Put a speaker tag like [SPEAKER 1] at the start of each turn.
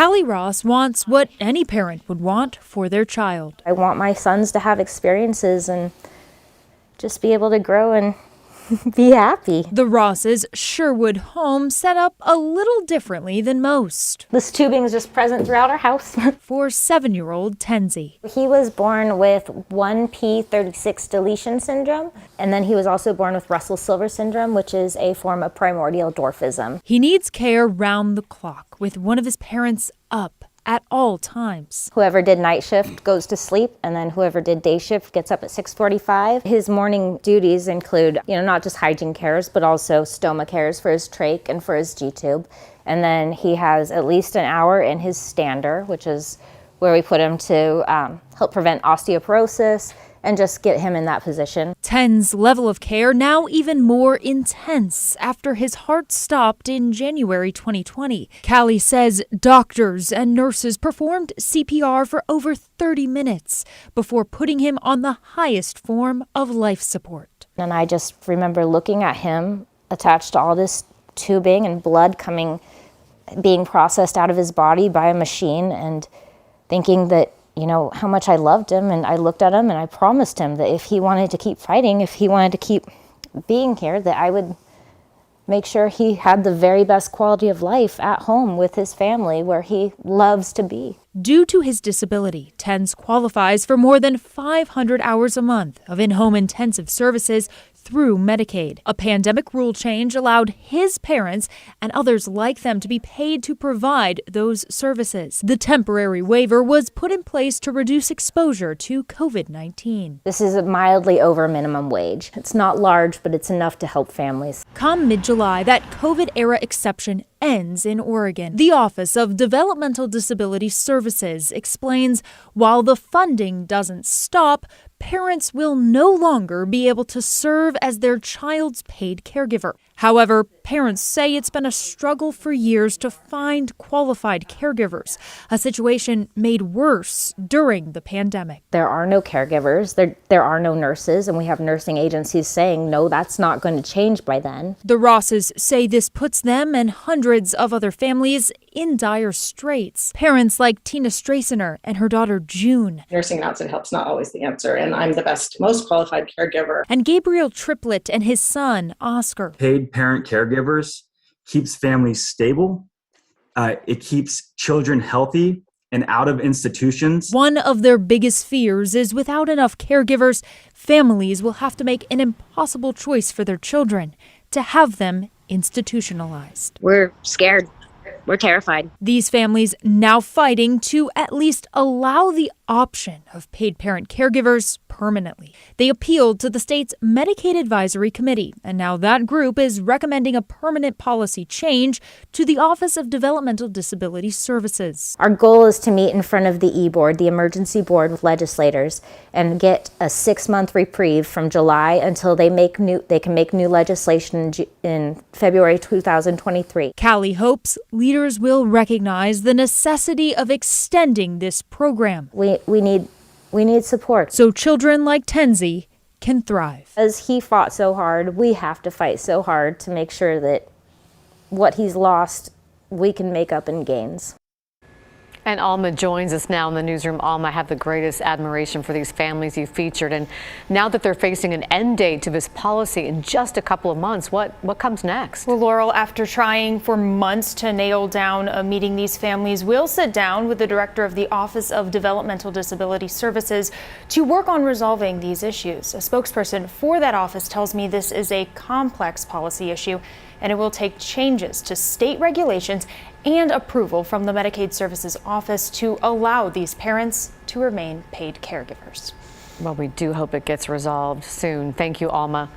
[SPEAKER 1] Callie Ross wants what any parent would want for their child.
[SPEAKER 2] I want my sons to have experiences and just be able to grow and be happy.
[SPEAKER 1] The Rosses' Sherwood home set up a little differently than most.
[SPEAKER 2] This tubing is just present throughout our house.
[SPEAKER 1] For 7-year-old Tenzi.
[SPEAKER 2] He was born with 1p36 deletion syndrome, and then he was also born with Russell-Silver syndrome, which is a form of primordial dwarfism.
[SPEAKER 1] He needs care round the clock with one of his parents up at all times.
[SPEAKER 2] Whoever did night shift goes to sleep, and then whoever did day shift gets up at 6:45. His morning duties include, not just hygiene cares, but also stoma cares for his trach and for his G-tube. And then he has at least an hour in his stander, which is where we put him to help prevent osteoporosis and just get him in that position.
[SPEAKER 1] Ten's level of care now even more intense after his heart stopped in January 2020. Callie says doctors and nurses performed CPR for over 30 minutes before putting him on the highest form of life support.
[SPEAKER 2] And I just remember looking at him attached to all this tubing and blood being processed out of his body by a machine, and thinking that how much I loved him. And I looked at him and I promised him that if he wanted to keep fighting, if he wanted to keep being here, that I would make sure he had the very best quality of life at home with his family where he loves to be.
[SPEAKER 1] Due to his disability, Tenz qualifies for more than 500 hours a month of in-home intensive services through Medicaid. A pandemic rule change allowed his parents and others like them to be paid to provide those services. The temporary waiver was put in place to reduce exposure to COVID-19.
[SPEAKER 2] This is mildly over minimum wage. It's not large, but it's enough to help families.
[SPEAKER 1] Come mid-July, that COVID-era exception ends in Oregon. The Office of Developmental Disability Services explains while the funding doesn't stop, parents will no longer be able to serve as their child's paid caregiver. However, parents say it's been a struggle for years to find qualified caregivers, a situation made worse during the pandemic.
[SPEAKER 2] There are no caregivers, there are no nurses, and we have nursing agencies saying, no, that's not going to change by then.
[SPEAKER 1] The Rosses say this puts them and hundreds of other families in dire straits. Parents like Tina Strassener and her daughter June.
[SPEAKER 3] Nursing and outside help's not always the answer, and I'm the best, most qualified caregiver.
[SPEAKER 1] And Gabriel Triplett and his son, Oscar.
[SPEAKER 4] Paid parent caregivers keeps families stable. It keeps children healthy and out of institutions.
[SPEAKER 1] One of their biggest fears is without enough caregivers, families will have to make an impossible choice for their children to have them institutionalized.
[SPEAKER 2] We're scared. We're terrified.
[SPEAKER 1] These families now fighting to at least allow the option of paid parent caregivers permanently. They appealed to the state's Medicaid Advisory Committee, and now that group is recommending a permanent policy change to the Office of Developmental Disability Services.
[SPEAKER 2] Our goal is to meet in front of the E-Board, the emergency board with legislators, and get a 6-month reprieve from July until they can make new legislation in February 2023.
[SPEAKER 1] Callie hopes leaders will recognize the necessity of extending this program.
[SPEAKER 2] We need support.
[SPEAKER 1] So children like Tenzi can thrive.
[SPEAKER 2] As he fought so hard, we have to fight so hard to make sure that what he's lost, we can make up in gains.
[SPEAKER 5] And Alma joins us now in the newsroom. Alma, I have the greatest admiration for these families you featured. And now that they're facing an end date to this policy in just a couple of months, what comes next?
[SPEAKER 6] Well, Laurel, after trying for months to nail down a meeting, these families will sit down with the director of the Office of Developmental Disability Services to work on resolving these issues. A spokesperson for that office tells me this is a complex policy issue, and it will take changes to state regulations and approval from the Medicaid Services Office to allow these parents to remain paid caregivers.
[SPEAKER 5] Well, we do hope it gets resolved soon. Thank you, Alma.